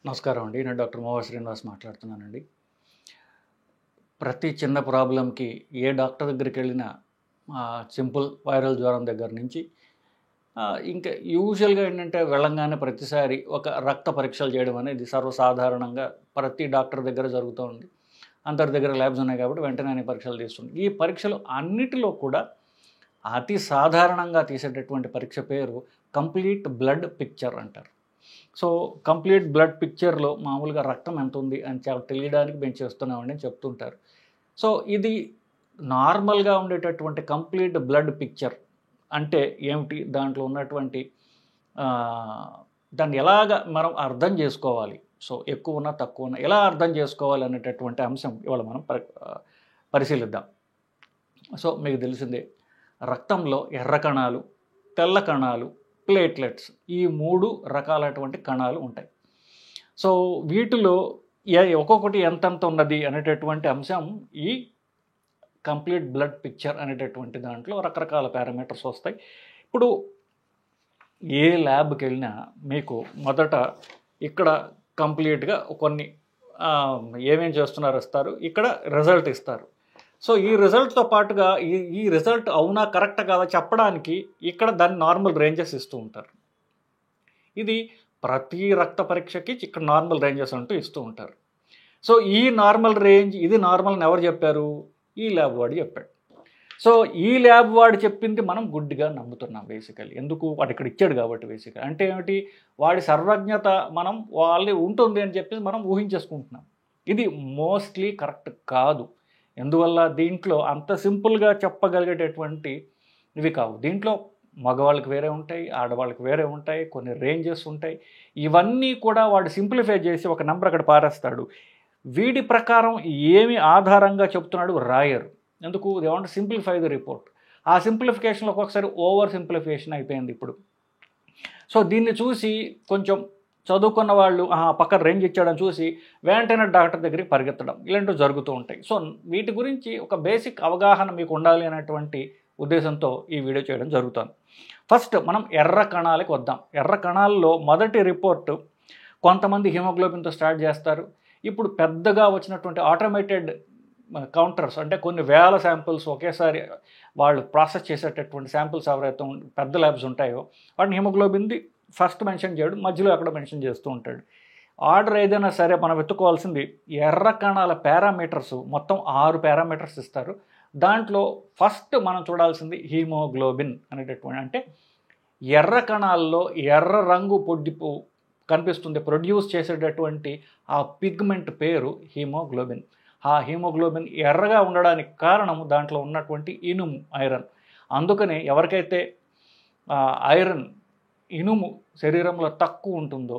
నమస్కారం అండి. నేను డాక్టర్ మోవా శ్రీనివాస్ మాట్లాడుతున్నానండి. ప్రతి చిన్న ప్రాబ్లమ్‌కి ఏ డాక్టర్ దగ్గరికెళ్ళినా సింపుల్ వైరల్ జ్వరం దగ్గర నుంచి ఇంకా యూజువల్‌గా ఏంటంటే వెళ్ళంగానే ప్రతిసారి ఒక రక్త పరీక్షలు చేయడం అనేది సర్వసాధారణంగా ప్రతి డాక్టర్ దగ్గర జరుగుతూ ఉంది. అందరి దగ్గర ల్యాబ్స్ ఉన్నాయి కాబట్టి వెంటనే అన్ని పరీక్షలు తీస్తుంది. ఈ పరీక్షలు అన్నిటిలో కూడా అతి సాధారణంగా తీసేటటువంటి పరీక్ష పేరు కంప్లీట్ బ్లడ్ పిక్చర్ అంటారు. సో, కంప్లీట్ బ్లడ్ పిక్చర్‌లో మామూలుగా రక్తం ఎంతుంది అని తెలియడానికి మేము చేస్తున్నామండి అని చెప్తుంటారు. సో, ఇది నార్మల్‌గా ఉండేటటువంటి కంప్లీట్ బ్లడ్ పిక్చర్ అంటే ఏమిటి? దాంట్లో ఉన్నటువంటి దాన్ని ఎలాగా మనం అర్థం చేసుకోవాలి? సో, ఎక్కువున్నా, తక్కువున్నా ఎలా అర్థం చేసుకోవాలి అనేటటువంటి అంశం ఇవాళ మనం పరిశీలిద్దాం. సో, మీకు తెలిసిందే రక్తంలో ఎర్ర కణాలు, తెల్ల కణాలు, ప్లేట్లెట్స్ ఈ 3 రకాలైనటువంటి కణాలు ఉంటాయి. సో, వీటిలో ఒక్కొక్కటి ఎంతెంత ఉన్నది అనేటటువంటి అంశం ఈ కంప్లీట్ బ్లడ్ పిక్చర్ అనేటటువంటి దాంట్లో రకరకాల పారామీటర్స్ వస్తాయి. ఇప్పుడు ఏ ల్యాబ్‌కెళ్ళినా మీకు మొదట ఇక్కడ కంప్లీట్‌గా కొన్ని ఏమేం చేస్తున్నారో ఇస్తారు. ఇక్కడ రిజల్ట్ ఇస్తారు. సో, ఈ రిజల్ట్‌తో పాటుగా ఈ రిజల్ట్ అవునా, కరెక్టా కాదా చెప్పడానికి ఇక్కడ దాన్ని నార్మల్ రేంజెస్ ఇస్తూ ఉంటారు. ఇది ప్రతి రక్త పరీక్షకి ఇక్కడ నార్మల్ రేంజెస్ అంటూ ఇస్తూ ఉంటారు. సో, ఈ నార్మల్ రేంజ్ ఇది నార్మల్ అని ఎవరు చెప్పారు? ఈ ల్యాబ్ వాడు చెప్పాడు. సో, ఈ ల్యాబ్ వాడు చెప్పింది మనం గుడ్డిగా నమ్ముతున్నాం బేసికల్లీ. ఎందుకు? వాడు ఇక్కడ ఇచ్చాడు కాబట్టి బేసికల్లీ. అంటే ఏమిటి? వాడి సర్వజ్ఞత మనం వాళ్ళే ఉంటుంది అని చెప్పి మనం ఊహించేసుకుంటున్నాం. ఇది మోస్ట్‌లీ కరెక్ట్ కాదు. ఎందువల్ల? దీంట్లో అంత సింపుల్‌గా చెప్పగలిగేటటువంటి ఇవి కావు. దీంట్లో మగవాళ్ళకి వేరే ఉంటాయి, ఆడవాళ్ళకి వేరే ఉంటాయి, కొన్ని రేంజెస్ ఉంటాయి. ఇవన్నీ కూడా వాడు సింప్లిఫై చేసి ఒక నంబర్ అక్కడ పారేస్తాడు. వీడి ప్రకారం ఏమి ఆధారంగా చెప్తున్నాడు రాయరు. ఎందుకు? They want simplify the report. ఆ సింప్లిఫికేషన్‌లో ఒక్కొక్కసారి ఓవర్ సింప్లిఫికేషన్ అయిపోయింది ఇప్పుడు. సో, దీన్ని చూసి కొంచెం చదువుకున్న వాళ్ళు పక్కన రేంజ్ ఇచ్చాడని చూసి వెంటనే డాక్టర్ దగ్గరికి పరిగెత్తడం ఇలాంటివి జరుగుతూ ఉంటాయి. సో, వీటి గురించి ఒక బేసిక్ అవగాహన మీకు ఉండాలి అనేటువంటి ఉద్దేశంతో ఈ వీడియో చేయడం జరుగుతుంది. ఫస్ట్ మనం ఎర్ర కణాలకు వద్దాం. ఎర్ర కణాల్లో మొదటి రిపోర్టు కొంతమంది హిమోగ్లోబిన్తో స్టార్ట్ చేస్తారు. ఇప్పుడు పెద్దగా వచ్చినటువంటి ఆటోమేటెడ్ కౌంటర్స్ అంటే కొన్ని వేల శాంపిల్స్ ఒకేసారి వాళ్ళు ప్రాసెస్ చేసేటటువంటి శాంపిల్స్ ఎవరైతే పెద్ద ల్యాబ్స్ ఉంటాయో వాటిని హిమోగ్లోబిన్ది ఫస్ట్ మెన్షన్ చేయడం, మధ్యలో ఎక్కడ మెన్షన్ చేస్తూ ఉంటాడు. ఆర్డర్ ఏదైనా సరే మనం వెతుక్కోవాల్సింది ఎర్ర కణాల పారామీటర్స్ మొత్తం 6 పారామీటర్స్ ఇస్తారు. దాంట్లో ఫస్ట్ మనం చూడాల్సింది హీమోగ్లోబిన్ అనేటటువంటి అంటే ఎర్ర కణాల్లో ఎర్ర రంగు కనిపిస్తుంది ప్రొడ్యూస్ చేసేటటువంటి ఆ పిగ్మెంట్ పేరు హీమోగ్లోబిన్. ఆ హీమోగ్లోబిన్ ఎర్రగా ఉండడానికి కారణం దాంట్లో ఉన్నటువంటి ఇనుము, ఐరన్. అందుకనే ఎవరికైతే ఐరన్, ఇనుము శరీరంలో తక్కువ ఉంటుందో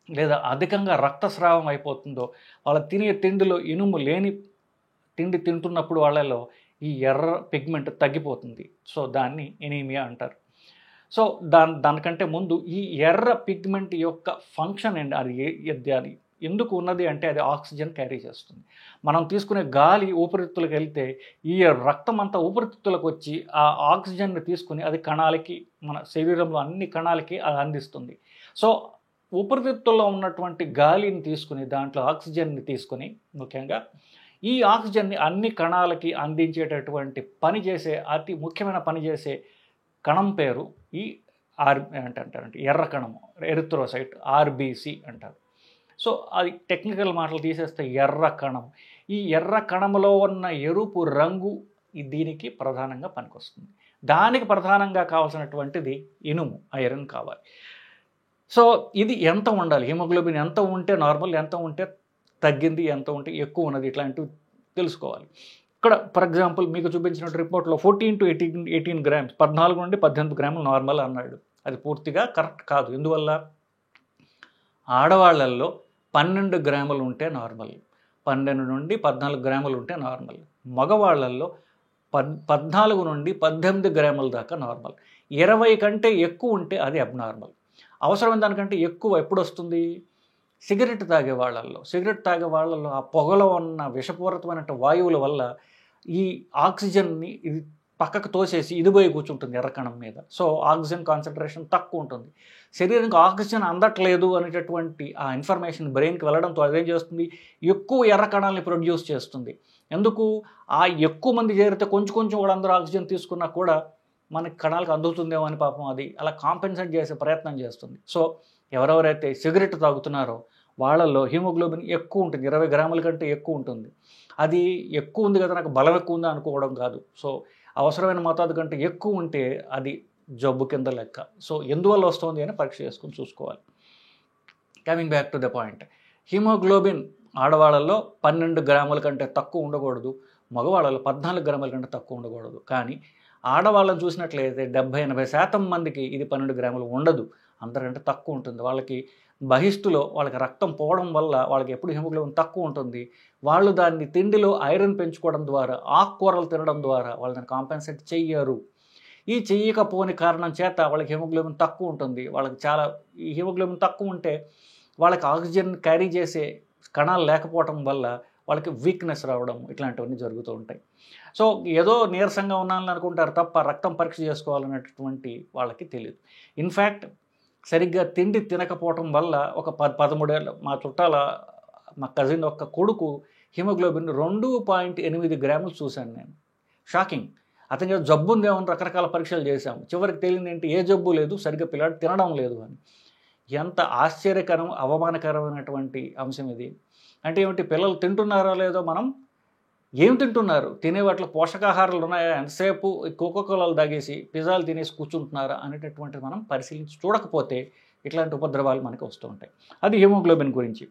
లేదా అధికంగా రక్తస్రావం అయిపోతుందో వాళ్ళ తినే తిండిలో ఇనుము లేని తిండి తింటున్నప్పుడు వాళ్ళలో ఈ ఎర్ర పిగ్మెంట్ తగ్గిపోతుంది. సో, దాన్ని ఎనీమియా అంటారు. సో, దానికంటే ముందు ఈ ఎర్ర పిగ్మెంట్ యొక్క ఫంక్షన్ అండి అది ఎందుకు ఉన్నది అంటే అది ఆక్సిజన్ క్యారీ చేస్తుంది. మనం తీసుకునే గాలి ఊపిరితిత్తులకు వెళ్తే ఈ రక్తం అంతా ఊపిరితిత్తులకు వచ్చి ఆ ఆక్సిజన్ని తీసుకుని అది కణాలకి మన శరీరంలో అన్ని కణాలకి అది అందిస్తుంది. సో, ఊపిరితిత్తుల్లో ఉన్నటువంటి గాలిని తీసుకుని దాంట్లో ఆక్సిజన్ని తీసుకుని ముఖ్యంగా ఈ ఆక్సిజన్ని అన్ని కణాలకి అందించేటటువంటి అతి ముఖ్యమైన పని చేసే కణం పేరు ఈ అంటారంటే ఎర్ర కణము, ఎరిథ్రోసైట్, ఆర్బీసీ అంటారు. సో, అది టెక్నికల్ మాటలు తీసేస్తే ఎర్ర కణం. ఈ ఎర్ర కణంలో ఉన్న ఎరుపు రంగు దీనికి ప్రధానంగా పనికొస్తుంది. దానికి ప్రధానంగా కావాల్సినటువంటిది ఇనుము, ఐరన్ కావాలి. సో, ఇది ఎంత ఉండాలి? హిమోగ్లోబిన్ ఎంత ఉంటే నార్మల్, ఎంత ఉంటే తగ్గింది, ఎంత ఉంటే ఎక్కువ ఉన్నది, ఇట్లాంటివి తెలుసుకోవాలి. ఇక్కడ ఫర్ ఎగ్జాంపుల్ మీకు చూపించిన రిపోర్ట్లో 14 to 18 గ్రామ్స్ 14 నుండి 18 గ్రాములు నార్మల్ అన్నాడు. అది పూర్తిగా కరెక్ట్ కాదు. ఎందువల్ల? ఆడవాళ్లలో 12 గ్రాములు ఉంటే నార్మల్, 12 నుండి 14 గ్రాములు ఉంటే నార్మల్. మగవాళ్లలో 14 నుండి 18 గ్రాముల దాకా నార్మల్. 20 కంటే ఎక్కువ ఉంటే అది అబ్నార్మల్. అవసరమైన దానికంటే ఎక్కువ ఎప్పుడు వస్తుంది? సిగరెట్ తాగే వాళ్ళల్లో ఆ పొగలో ఉన్న విషపూరితమైన వాయువుల వల్ల ఈ ఆక్సిజన్ని ఇది పక్కకు తోసేసి ఇది పోయి కూర్చుంటుంది ఎర్ర కణం మీద. సో ఆక్సిజన్ కాన్సన్ట్రేషన్ తక్కువ ఉంటుంది. శరీరానికి ఆక్సిజన్ అందట్లేదు అనేటటువంటి ఆ ఇన్ఫర్మేషన్ బ్రెయిన్కి వెళ్ళడంతో అదేం చేస్తుంది, ఎక్కువ ఎర్ర కణాలని ప్రొడ్యూస్ చేస్తుంది. ఎందుకు, ఆ ఎక్కువ మంది చేరితే కొంచెం కొంచెం వాళ్ళందరూ ఆక్సిజన్ తీసుకున్నా కూడా మనకి కణాలకు అందుతుందేమో అని పాపం అది అలా కాంపెన్సేట్ చేసే ప్రయత్నం చేస్తుంది. సో ఎవరెవరైతే సిగరెట్ తాగుతున్నారో వాళ్ళల్లో హిమోగ్లోబిన్ ఎక్కువ ఉంటుంది, 20 గ్రాముల కంటే ఎక్కువ ఉంటుంది. అది ఎక్కువ ఉంది కదా, నాకు బలం ఎక్కువ ఉందా అనుకోవడం కాదు. సో అవసరమైన మోతాదు కంటే ఎక్కువ ఉంటే అది జబ్బు కింద లెక్క. సో ఎందువల్ల వస్తుంది అని పరీక్ష చేసుకుని చూసుకోవాలి. Coming back to the point, haemoglobin ఆడవాళ్ళలో 12 గ్రాముల కంటే తక్కువ ఉండకూడదు, మగవాళ్ళలో 14 గ్రాముల కంటే తక్కువ ఉండకూడదు. కానీ ఆడవాళ్ళని చూసినట్లయితే 70-80% మందికి ఇది 12 గ్రాములు ఉండదు, అందరికంటే తక్కువ ఉంటుంది. వాళ్ళకి బహిష్టులో వాళ్ళకి రక్తం పోవడం వల్ల వాళ్ళకి ఎప్పుడు హిమోగ్లోబిన్ తక్కువ ఉంటుంది. వాళ్ళు దాన్ని తిండిలో ఐరన్ పెంచుకోవడం ద్వారా, ఆకుకూరలు తినడం ద్వారా వాళ్ళని కాంపెన్సేట్ చెయ్యరు. ఈ చెయ్యకపోని కారణం చేత వాళ్ళకి హిమోగ్లోబిన్ తక్కువ ఉంటుంది. వాళ్ళకి చాలా ఈ హిమోగ్లోబిన్ తక్కువ ఉంటే వాళ్ళకి ఆక్సిజన్ క్యారీ చేసే కణాలు లేకపోవడం వల్ల వాళ్ళకి వీక్నెస్ రావడం ఇట్లాంటివన్నీ జరుగుతూ ఉంటాయి. సో ఏదో నీరసంగా ఉన్నానని అనుకుంటారు తప్ప రక్తం పరీక్ష చేసుకోవాలనేటటువంటి వాళ్ళకి తెలియదు. ఇన్ఫ్యాక్ట్ సరిగ్గా తిండి తినకపోవటం వల్ల ఒక 13 ఏళ్ళ మా కజిన్ యొక్క కొడుకు హిమోగ్లోబిన్ 2.8 గ్రాములు చూశాను నేను. షాకింగ్. అతనికి జబ్బు ఉందేమో రకరకాల పరీక్షలు చేశాము. చివరికి తెలియదు ఏంటి, ఏ జబ్బు లేదు, సరిగ్గా పిల్లాడు తినడం లేదు అని. ఎంత ఆశ్చర్యకరం, అవమానకరమైనటువంటి అంశం ఇది. అంటే ఏమిటి, పిల్లలు తింటున్నారో లేదో, మనం ఏం తింటున్నారు, తినే వాటిలో పోషకాహారాలు ఉన్నాయా, ఎంతసేపు కోకోకోలాలు తాగేసి పిజ్జాలు తినేసి కూర్చుంటున్నారా అనేటటువంటిది మనం పరిశీలించి చూడకపోతే ఇట్లాంటి ఉపద్రవాలు మనకు వస్తూ ఉంటాయి. అది హిమోగ్లోబిన్ గురించి.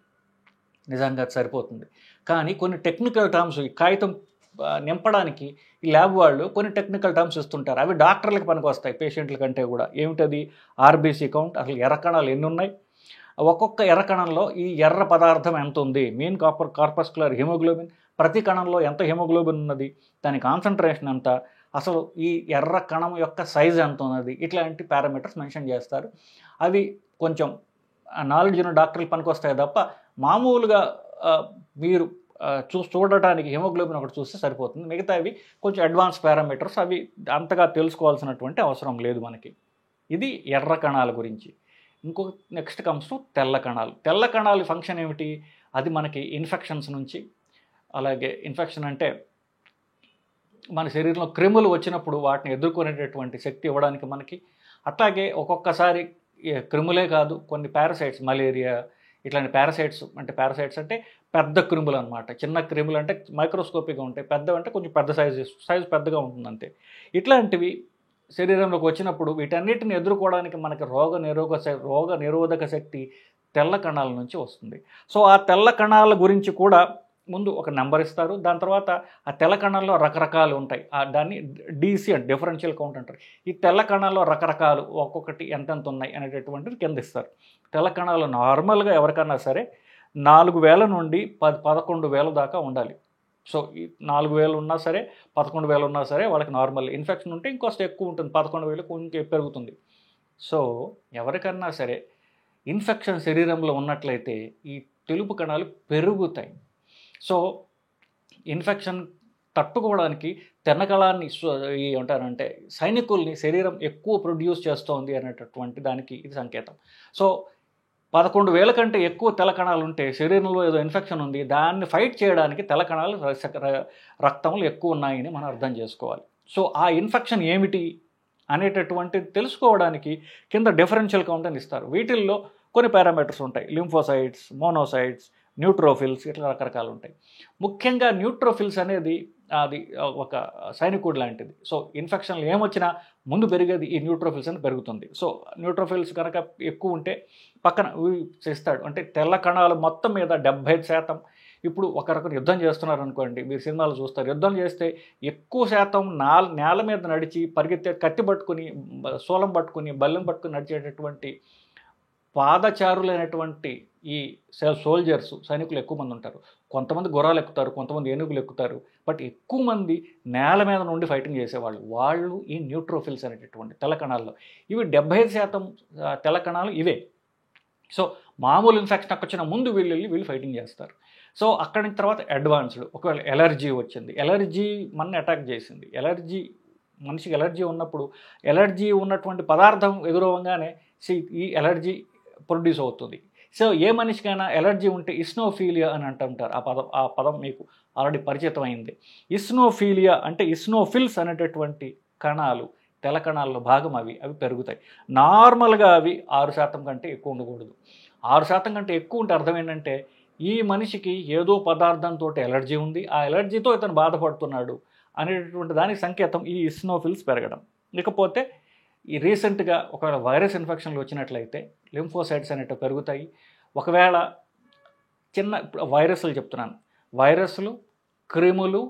నిజంగా అది సరిపోతుంది. కానీ కొన్ని టెక్నికల్ టర్మ్స్, ఈ కాగితం నింపడానికి ఈ ల్యాబ్ వాళ్ళు కొన్ని టెక్నికల్ టర్మ్స్ ఇస్తుంటారు. అవి డాక్టర్లకు పనికి వస్తాయి పేషెంట్ల కంటే కూడా. ఏమిటది, ఆర్బీసీ కౌంట్, అసలు ఎర్ర కణాలు ఎన్ని ఉన్నాయి, ఒక్కొక్క ఎర్ర కణంలో ఈ ఎర్ర పదార్థం ఎంత ఉంది, మీన్ కార్పస్కులర్ హిమోగ్లోబిన్, ప్రతి కణంలో ఎంత హిమోగ్లోబిన్ ఉన్నది, దాని కాన్సన్ట్రేషన్ ఎంత, అసలు ఈ ఎర్ర కణం యొక్క సైజ్ ఎంత ఉన్నది, ఇట్లాంటి పారామీటర్స్ మెన్షన్ చేస్తారు. అవి కొంచెం నాలెడ్జ్ ఉన్న డాక్టర్లు పనికి వస్తాయి తప్ప మామూలుగా మీరు చూడటానికి హిమోగ్లోబిన్ ఒకటి చూస్తే సరిపోతుంది. మిగతావి కొంచెం అడ్వాన్స్ పారామీటర్స్, అవి అంతగా తెలుసుకోవాల్సినటువంటి అవసరం లేదు మనకి. ఇది ఎర్ర కణాల గురించి. ఇంకో నెక్స్ట్ కమ్స్ టు తెల్ల కణాలు. తెల్ల కణాల ఫంక్షన్ ఏమిటి, అది మనకి ఇన్ఫెక్షన్స్ నుంచి, అలాగే ఇన్ఫెక్షన్ అంటే మన శరీరంలో క్రిములు వచ్చినప్పుడు వాటిని ఎదుర్కొనేటటువంటి శక్తి ఇవ్వడానికి మనకి. అట్లాగే ఒక్కొక్కసారి క్రిములే కాదు, కొన్ని పారాసైట్స్, మలేరియా ఇట్లాంటి పారాసైట్స్ అంటే పెద్ద క్రిములు అనమాట. చిన్న క్రిములు అంటే మైక్రోస్కోపిక్గా ఉంటాయి, పెద్దవి అంటే కొంచెం పెద్ద సైజు పెద్దగా ఉంటుంది అంతే. ఇట్లాంటివి శరీరంలోకి వచ్చినప్పుడు వీటన్నిటిని ఎదుర్కోవడానికి మనకి రోగ నిరోధక శక్తి తెల్ల కణాల నుంచి వస్తుంది. సో ఆ తెల్ల కణాల గురించి కూడా ముందు ఒక నెంబర్ ఇస్తారు. దాని తర్వాత ఆ తెల్ల కణాల్లో రకరకాలు ఉంటాయి, దాన్ని డీసీ అంటే డిఫరెన్షియల్ కౌంట్ అంటారు. ఈ తెల్ల కణాల్లో రకరకాలు, ఒక్కొక్కటి ఎంతెంత ఉన్నాయి అనేటటువంటిది కింద ఇస్తారు. తెల్ల కణాలు నార్మల్గా ఎవరికన్నా సరే 4,000 నుండి 11,000 దాకా ఉండాలి. సో ఈ 4,000 ఉన్నా సరే 11,000 ఉన్నా సరే వాళ్ళకి నార్మల్. ఇన్ఫెక్షన్ ఉంటే ఇంకొంచెం ఎక్కువ ఉంటుంది, 11,000 కొంచెం పెరుగుతుంది. సో ఎవరికన్నా సరే ఇన్ఫెక్షన్ శరీరంలో ఉన్నట్లయితే ఈ తెలుపు కణాలు పెరుగుతాయి. సో ఇన్ఫెక్షన్ తట్టుకోవడానికి తెల్లకణాన్ని ఏమంటారంటే సైనికుల్ని శరీరం ఎక్కువ ప్రొడ్యూస్ చేస్తోంది అనేటటువంటి దానికి ఇది సంకేతం. సో 11,000 కంటే ఎక్కువ తెల్ల కణాలు ఉంటే శరీరంలో ఏదో ఇన్ఫెక్షన్ ఉంది, దాన్ని ఫైట్ చేయడానికి తెల్ల కణాలు రక్తంలో ఎక్కువ ఉన్నాయని మనం అర్థం చేసుకోవాలి. సో ఆ ఇన్ఫెక్షన్ ఏమిటి అనేటటువంటిది తెలుసుకోవడానికి కింద డిఫరెన్షియల్ కౌంట్ అని ఇస్తారు. వీటిల్లో కొన్ని పారామీటర్స్ ఉంటాయి, లింఫోసైట్స్, మోనోసైట్స్, న్యూట్రోఫిల్స్, ఇట్లా రకరకాలు ఉంటాయి. ముఖ్యంగా న్యూట్రోఫిల్స్ అనేది అది ఒక సైనికుడు లాంటిది. సో ఇన్ఫెక్షన్లు ఏమొచ్చినా ముందు పెరిగేది ఈ న్యూట్రోఫిల్స్ అని పెరుగుతుంది. సో న్యూట్రోఫిల్స్ కనుక ఎక్కువ ఉంటే పక్కన చేస్తాడు, అంటే తెల్ల కణాలు మొత్తం మీద 75%. ఇప్పుడు ఒకరొకరు యుద్ధం చేస్తున్నారు అనుకోండి, మీరు సినిమాలు చూస్తారు, యుద్ధం చేస్తే ఎక్కువ శాతం నేల మీద నడిచి పరిగెత్తే, కత్తి పట్టుకుని, శూలం పట్టుకుని, బల్లెం పట్టుకుని నడిచేటటువంటి పాదచారులైనటువంటి ఈ సోల్జర్స్, సైనికులు ఎక్కువ మంది ఉంటారు. కొంతమంది గుర్రాలు ఎక్కుతారు, కొంతమంది ఏనుగులు ఎక్కుతారు, బట్ ఎక్కువ మంది నేల మీద నుండి ఫైటింగ్ చేసేవాళ్ళు, వాళ్ళు ఈ న్యూట్రోఫిల్స్ అనేటటువంటి తెల్ల కణాల్లో. ఇవి 75% తెల్ల కణాలు ఇవే. సో మామూలు ఇన్ఫెక్షన్ వచ్చిన ముందు వీళ్ళు ఫైటింగ్ చేస్తారు. సో అక్కడి తర్వాత అడ్వాన్స్డ్, ఒకవేళ ఎలర్జీ వచ్చింది, ఎలర్జీ మన అటాక్ చేసింది, ఎలర్జీ మనిషికి ఎలర్జీ ఉన్నప్పుడు ఎలర్జీ ఉన్నటువంటి పదార్థం ఎదురవగానే ఈ ఎలర్జీ ప్రొడ్యూస్ అవుతుంది. సో ఏ మనిషికైనా ఎలర్జీ ఉంటే ఇస్నోఫీలియా అని అంటుంటారు. ఆ పదం మీకు ఆల్రెడీ పరిచితమైంది. ఇస్నోఫీలియా అంటే ఇస్నోఫిల్స్ అనేటటువంటి కణాలు, తెల్ల కణాల్లో భాగం అవి పెరుగుతాయి. నార్మల్గా అవి 6% కంటే ఎక్కువ ఉండకూడదు. 6% కంటే ఎక్కువ ఉంటే అర్థం ఏంటంటే ఈ మనిషికి ఏదో పదార్థంతో ఎలర్జీ ఉంది, ఆ ఎలర్జీతో ఇతను బాధపడుతున్నాడు అనేటటువంటి దానికి సంకేతం ఈ ఇస్నోఫిల్స్ పెరగడం. ఇకపోతే ఈ రీసెంట్గా ఒకవేళ వైరస్ ఇన్ఫెక్షన్లు వచ్చినట్లయితే లింఫోసైట్స్ అనేవి పెరుగుతాయి. ఒకవేళ చిన్న వైరస్లు చెప్తున్నాను, వైరస్లు, క్రిములు,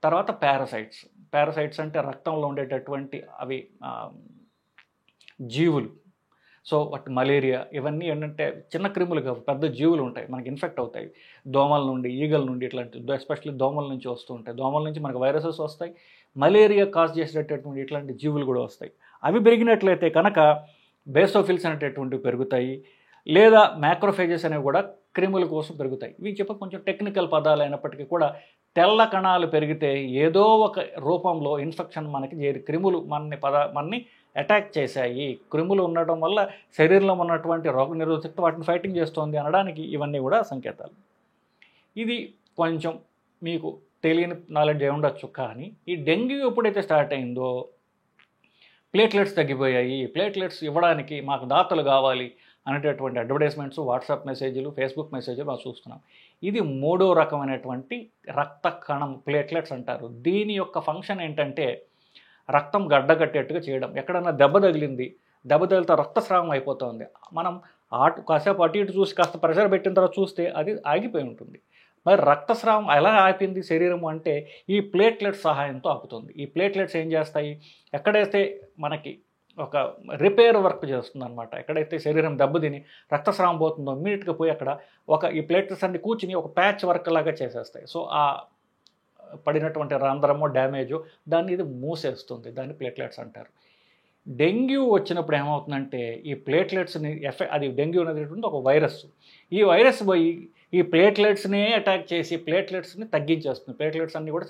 తర్వాత పారాసైట్స్ అంటే రక్తంలో ఉండేటటువంటి అవి జీవులు. సో వాటి మలేరియా ఇవన్నీ ఏంటంటే చిన్న క్రిములు కావు, పెద్ద జీవులు ఉంటాయి, మనకి ఇన్ఫెక్ట్ అవుతాయి. దోమల నుండి, ఈగల నుండి, ఇట్లాంటి ఎస్పెషల్లీ దోమల నుంచి వస్తూ ఉంటాయి. దోమల నుంచి మనకు వైరసెస్ వస్తాయి, మలేరియా కాజ్ చేసేటటువంటి ఇట్లాంటి జీవులు కూడా వస్తాయి. అవి పెరిగినట్లయితే కనుక బేసోఫిల్స్ అనేటటువంటివి పెరుగుతాయి, లేదా మ్యాక్రోఫేజెస్ అనేవి కూడా క్రిముల కోసం పెరుగుతాయి. ఇవి చెప్ప కొంచెం టెక్నికల్ పదాలు అయినప్పటికీ కూడా తెల్ల కణాలు పెరిగితే ఏదో ఒక రూపంలో ఇన్ఫెక్షన్ మనకి చేరి క్రిములు మనని అటాక్ చేశాయి, క్రిములు ఉండటం వల్ల శరీరంలో ఉన్నటువంటి రోగనిరోధకత వాటిని ఫైటింగ్ చేస్తోంది అనడానికి ఇవన్నీ కూడా సంకేతాలు. ఇది కొంచెం మీకు తెలియని నాలెడ్జ్ అయి ఉండొచ్చు. కానీ ఈ డెంగ్యూ ఎప్పుడైతే స్టార్ట్ అయిందో ప్లేట్లెట్స్ తగ్గిపోయాయి, ప్లేట్లెట్స్ ఇవ్వడానికి మాకు దాతలు కావాలి అనేటటువంటి అడ్వర్టైజ్మెంట్స్, వాట్సాప్ మెసేజ్లు, ఫేస్బుక్ మెసేజ్లు మనం చూస్తున్నాం. ఇది 3వ రకమైనటువంటి రక్త కణం, ప్లేట్లెట్స్ అంటారు. దీని యొక్క ఫంక్షన్ ఏంటంటే రక్తం గడ్డగట్టేట్టుగా చేయడం. ఎక్కడన్నా దెబ్బ తగిలితే రక్తస్రావం అయిపోతుంది. మనం కాసేపు అటు ఇటు చూసి కాస్త ప్రెషర్ పెట్టిన తర్వాత చూస్తే అది ఆగిపోయి ఉంటుంది. మరి రక్తస్రావం ఎలా ఆపింది శరీరం అంటే ఈ ప్లేట్లెట్స్ సహాయంతో ఆపుతుంది. ఈ ప్లేట్లెట్స్ ఏం చేస్తాయి, ఎక్కడైతే మనకి ఒక రిపేర్ వర్క్ చేస్తుంది అనమాట. ఎక్కడైతే శరీరం దెబ్బతిని రక్తస్రావం పోతుందో ఇమ్మీడియట్గా పోయి అక్కడ ఈ ప్లేట్లెట్స్ అన్ని కూర్చుని ఒక ప్యాచ్ వర్క్ లాగా చేసేస్తాయి. సో ఆ పడినటువంటి రంధ్రమో డ్యామేజో దాన్ని ఇది మూసేస్తుంది. దాన్ని ప్లేట్లెట్స్ అంటారు. డెంగ్యూ వచ్చినప్పుడు ఏమవుతుందంటే ఈ ప్లేట్లెట్స్ని అది డెంగ్యూ అనేటువంటి ఒక వైరస్. ఈ వైరస్ పోయి ఈ ప్లేట్లెట్స్నే అటాక్ చేసి ప్లేట్లెట్స్ని తగ్గించేస్తుంది. ప్లేట్లెట్స్ అన్నీ కూడా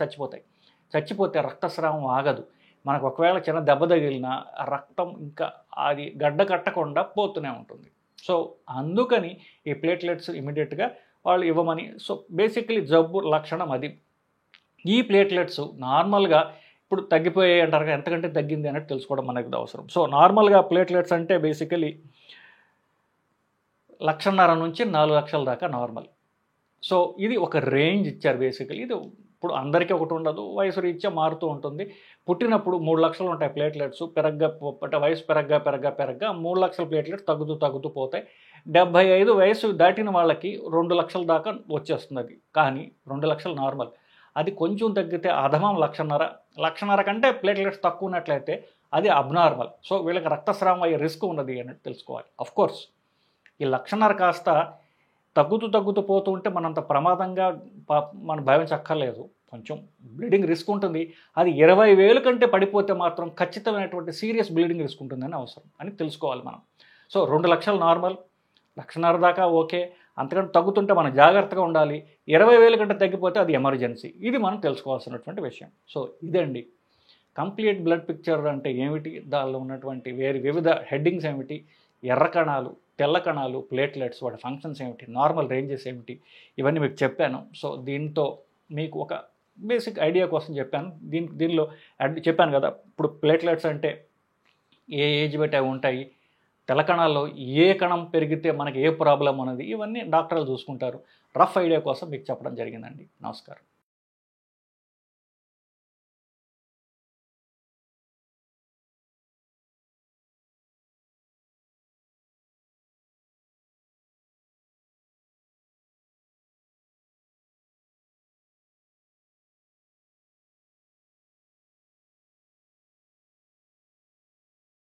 చచ్చిపోతే రక్తస్రావం ఆగదు. మనకు ఒకవేళ చిన్న దెబ్బ తగిలినా రక్తం ఇంకా అది గడ్డ కట్టకుండా పోతూనే ఉంటుంది. సో అందుకని ఈ ప్లేట్లెట్స్ ఇమీడియట్గా వాళ్ళు ఇవ్వమని. సో బేసిక్లీ జబ్బు లక్షణం అది. ఈ ప్లేట్లెట్స్ నార్మల్గా ఇప్పుడు తగ్గిపోయాయి అంటారు, ఎంతకంటే తగ్గింది అనేది తెలుసుకోవడం మనకు అవసరం. సో నార్మల్గా ప్లేట్లెట్స్ అంటే బేసికలీ 1,50,000 నుంచి 4 లక్షల దాకా నార్మల్. సో ఇది ఒక రేంజ్ ఇచ్చారు బేసికలీ. ఇది ఇప్పుడు అందరికీ ఒకటి ఉండదు, వయసు రీత్యా మారుతూ ఉంటుంది. పుట్టినప్పుడు 3 లక్షలు ఉంటాయి ప్లేట్లెట్స్, అంటే వయసు పెరగ్గా 3 లక్షల ప్లేట్లెట్స్ తగ్గుతూ పోతాయి. 75 వయసు దాటిన వాళ్ళకి 2 లక్షల దాకా వచ్చేస్తుంది అది. కానీ 2 లక్షలు నార్మల్. అది కొంచెం తగ్గితే అధమం 1,50,000 కంటే ప్లేట్లెట్స్ తక్కువ ఉన్నట్లయితే అది అబ్నార్మల్. సో వీళ్ళకి రక్తస్రావం అయ్యే రిస్క్ ఉన్నది అన్నట్టు తెలుసుకోవాలి. అఫ్కోర్స్ ఈ 1,50,000 కాస్త తగ్గుతూ పోతూ ఉంటే మనంత ప్రమాదంగా మనం భావించక్కర్లేదు. కొంచెం బ్లీడింగ్ రిస్క్ ఉంటుంది. అది 20,000 కంటే పడిపోతే మాత్రం ఖచ్చితమైనటువంటి సీరియస్ బ్లీడింగ్ రిస్క్ ఉంటుందని అవసరం అని తెలుసుకోవాలి మనం. సో 2 లక్షలు నార్మల్, 1,50,000 దాకా ఓకే, అంతకంటే తగ్గుతుంటే మనం జాగ్రత్తగా ఉండాలి. 20,000 కంటే తగ్గిపోతే అది ఎమర్జెన్సీ. ఇది మనం తెలుసుకోవాల్సినటువంటి విషయం. సో ఇదండి కంప్లీట్ బ్లడ్ పిక్చర్ అంటే ఏమిటి, దానిలో ఉన్నటువంటి వివిధ హెడ్డింగ్స్ ఏమిటి, ఎర్ర కణాలు, తెల్ల కణాలు, ప్లేట్లెట్స్, వాటి ఫంక్షన్స్ ఏమిటి, నార్మల్ రేంజెస్ ఏమిటి, ఇవన్నీ మీకు చెప్పాను. సో దీంతో మీకు ఒక బేసిక్ ఐడియా కోసం చెప్పాను. దీనిలో చెప్పాను కదా, ఇప్పుడు ప్లేట్లెట్స్ అంటే ఏ ఏజ్ బట్టి అవి ఉంటాయి, తెల్ల కణాల్లో ఏ కణం పెరిగితే మనకి ఏ ప్రాబ్లం అనేది ఇవన్నీ డాక్టర్లు చూసుకుంటారు. రఫ్ ఐడియా కోసం మీకు చెప్పడం జరిగిందండి. నమస్కారం.